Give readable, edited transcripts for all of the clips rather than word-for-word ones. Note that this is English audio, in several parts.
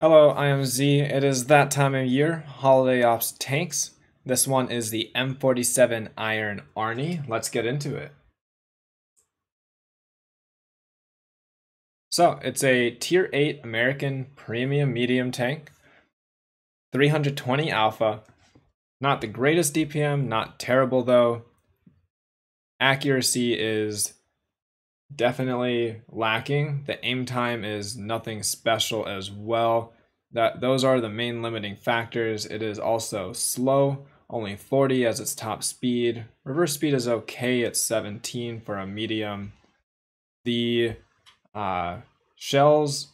Hello, I am Z. It is that time of year, Holiday Ops tanks. This one is the M47 Iron Arnie. Let's get into it. So, it's a Tier 8 American Premium Medium tank, 320 Alpha. Not the greatest DPM, not terrible though. Accuracy is definitely lacking. The aim time is nothing special as well. Those are the main limiting factors. It is also slow, only 40 as its top speed. Reverse speed is okay at 17 for a medium. The shells,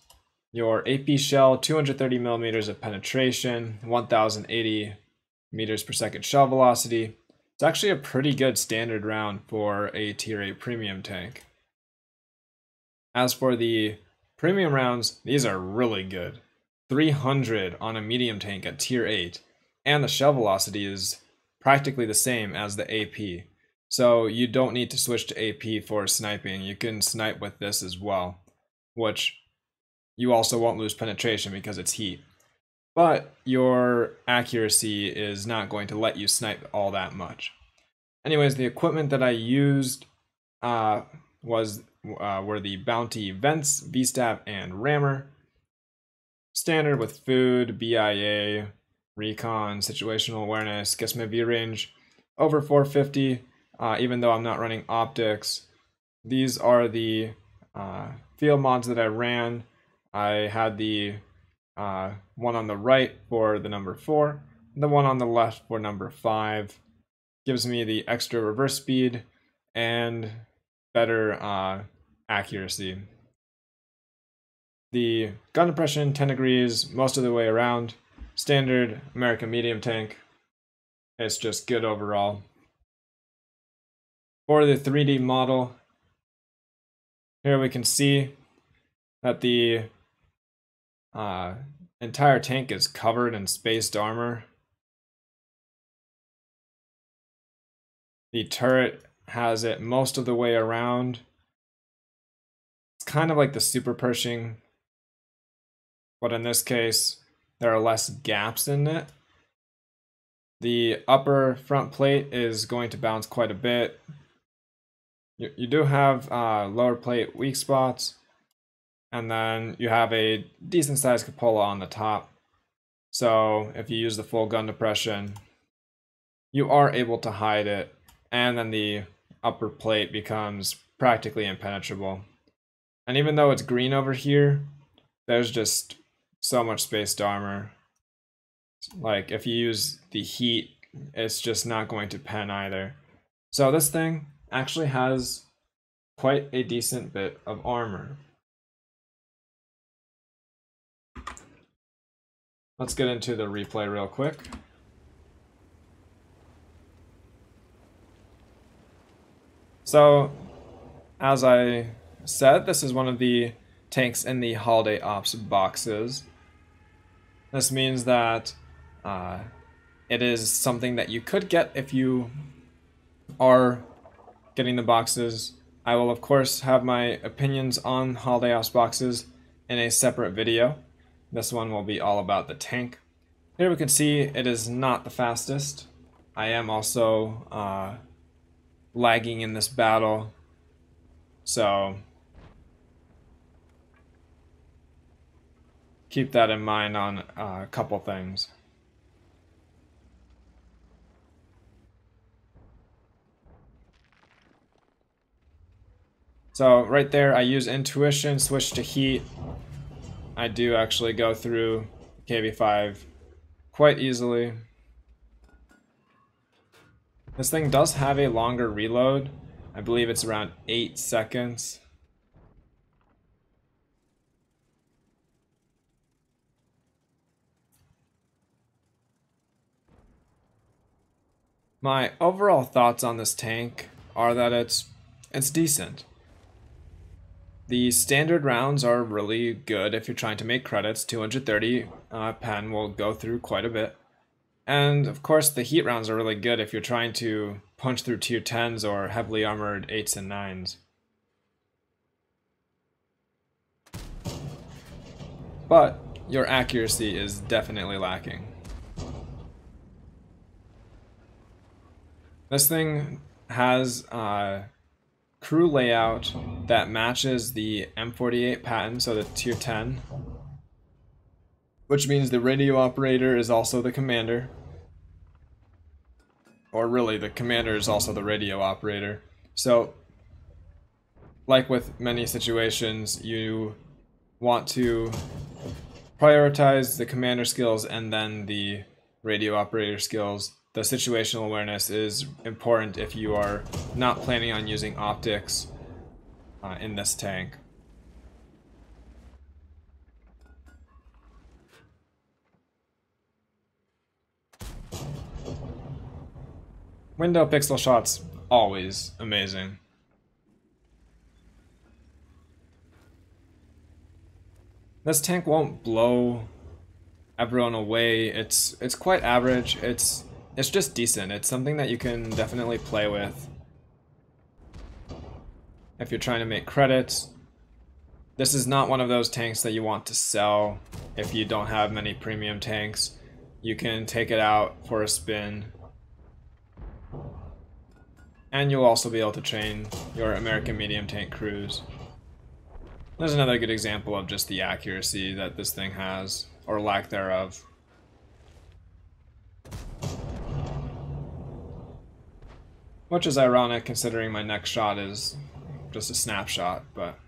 your AP shell, 230 millimeters of penetration, 1080 meters per second shell velocity. It's actually a pretty good standard round for a Tier 8 premium tank. As for the premium rounds, these are really good. 300 on a medium tank at Tier 8, and the shell velocity is practically the same as the AP. So you don't need to switch to AP for sniping. You can snipe with this as well, which you also won't lose penetration because it's heat. But your accuracy is not going to let you snipe all that much. Anyways, the equipment that I used were the Bounty vents, V-Stab, and rammer. Standard with food, BIA, recon, situational awareness, gets my view range over 450, even though I'm not running optics. These are the field mods that I ran. I had the one on the right for the number 4, the one on the left for number 5. Gives me the extra reverse speed and better accuracy. The gun depression, 10 degrees most of the way around. Standard American medium tank. It's just good overall. For the 3D model, here we can see that the entire tank is covered in spaced armor. The turret has it most of the way around. It's kind of like the Super Pershing, but in this case, there are less gaps in it. The upper front plate is going to bounce quite a bit. You do have lower plate weak spots, and then you have a decent sized cupola on the top. So if you use the full gun depression, you are able to hide it, and then the upper plate becomes practically impenetrable. And even though it's green over here, there's just so much spaced armor. Like if you use the heat, it's just not going to pen either. So this thing actually has quite a decent bit of armor. Let's get into the replay real quick. So, as I said, this is one of the tanks in the Holiday Ops boxes. This means that it is something that you could get if you are getting the boxes. I will of course have my opinions on Holiday Ops boxes in a separate video. This one will be all about the tank. Here we can see it is not the fastest. I am also lagging in this battle, so keep that in mind on a couple things. So right there, I use intuition, switch to heat. I do actually go through KB5 quite easily. This thing does have a longer reload. I believe it's around 8 seconds. My overall thoughts on this tank are that it's decent. The standard rounds are really good if you're trying to make credits. 230 pen will go through quite a bit. And of course the heat rounds are really good if you're trying to punch through tier 10s or heavily armored 8s and 9s. But your accuracy is definitely lacking. This thing has a crew layout that matches the M48 pattern, so the tier 10, which means the radio operator is also the commander. Or really, the commander is also the radio operator. So, like with many situations, you want to prioritize the commander skills and then the radio operator skills. The situational awareness is important if you are not planning on using optics in this tank. Window pixel shots, always amazing. This tank won't blow everyone away. It's quite average. It's just decent. It's something that you can definitely play with if you're trying to make credits. This is not one of those tanks that you want to sell if you don't have many premium tanks. You can take it out for a spin. And you'll also be able to train your American medium tank crews. There's another good example of just the accuracy that this thing has, or lack thereof. Which is ironic considering my next shot is just a snapshot, but...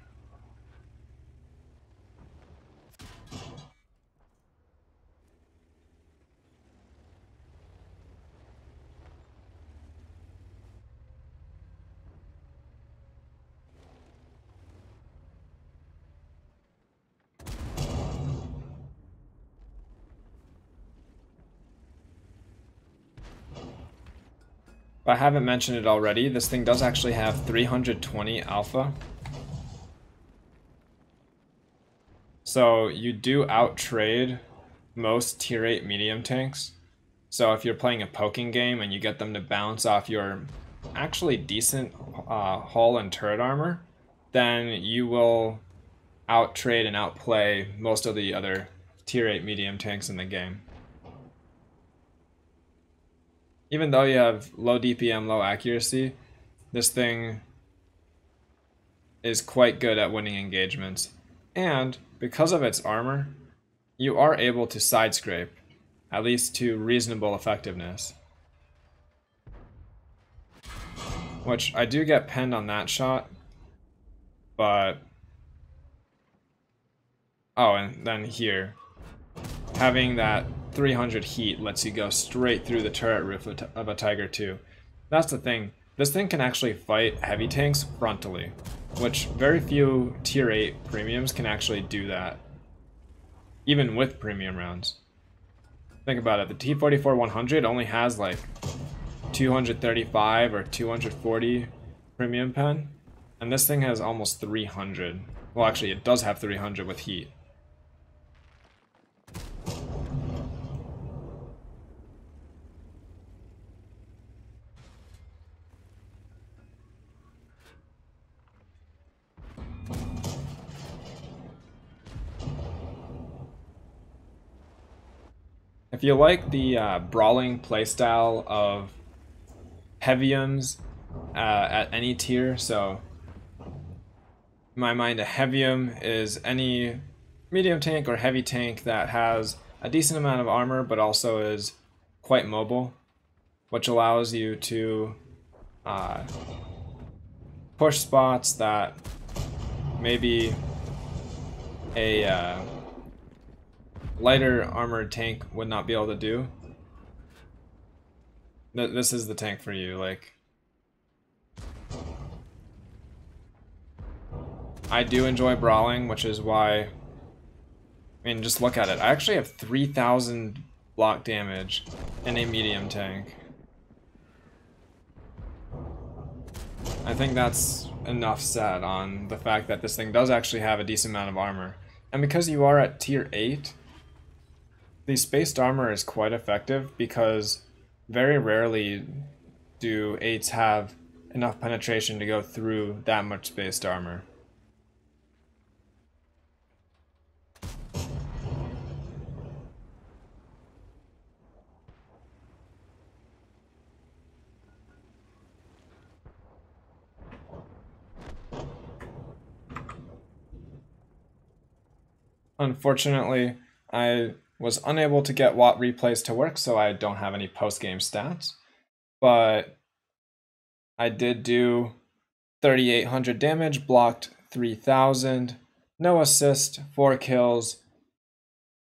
If I haven't mentioned it already, this thing does actually have 320 alpha. So you do outtrade most tier 8 medium tanks. So if you're playing a poking game and you get them to bounce off your actually decent hull and turret armor, then you will outtrade and outplay most of the other tier 8 medium tanks in the game. Even though you have low DPM, low accuracy, this thing is quite good at winning engagements. And because of its armor, you are able to side scrape, at least to reasonable effectiveness. Which I do get penned on that shot, but... Oh, and then here, having that 300 heat lets you go straight through the turret roof of a Tiger II. That's the thing. This thing can actually fight heavy tanks frontally, which very few tier 8 premiums can actually do that, even with premium rounds. Think about it, the T-44-100 only has like 235 or 240 premium pen, and this thing has almost 300. Well, actually, it does have 300 with heat. If you like the Brawling playstyle of Heaviums at any tier, so in my mind a Heavium is any medium tank or heavy tank that has a decent amount of armor but also is quite mobile, which allows you to push spots that maybe a lighter armored tank would not be able to do. This is the tank for you. Like, I do enjoy Brawling, which is why, I mean, just look at it. I actually have 3,000 block damage in a medium tank. I think that's enough said on the fact that this thing does actually have a decent amount of armor. And because you are at tier 8, the spaced armor is quite effective because very rarely do 8s have enough penetration to go through that much spaced armor. Unfortunately, I was unable to get Watt replays to work, so I don't have any post-game stats. But I did do 3,800 damage, blocked 3,000, no assist, 4 kills.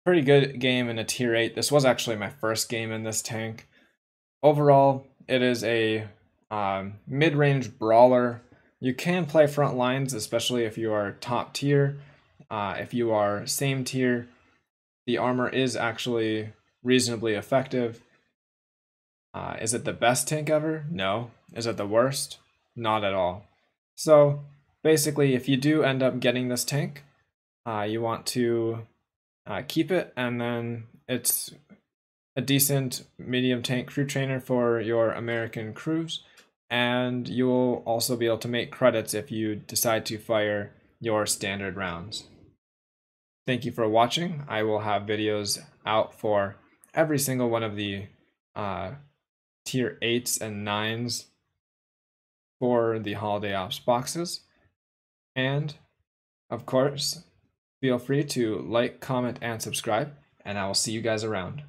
Pretty good game in a tier 8. This was actually my first game in this tank. Overall, it is a mid-range brawler. You can play front lines, especially if you are top tier. If you are same tier, the armor is actually reasonably effective. Is it the best tank ever? No. Is it the worst? Not at all. So basically, if you do end up getting this tank, you want to keep it, and then it's a decent medium tank crew trainer for your American crews, and you will also be able to make credits if you decide to fire your standard rounds. Thank you for watching. I will have videos out for every single one of the tier 8s and 9s for the Holiday Ops boxes. And, of course, feel free to like, comment, and subscribe, and I will see you guys around.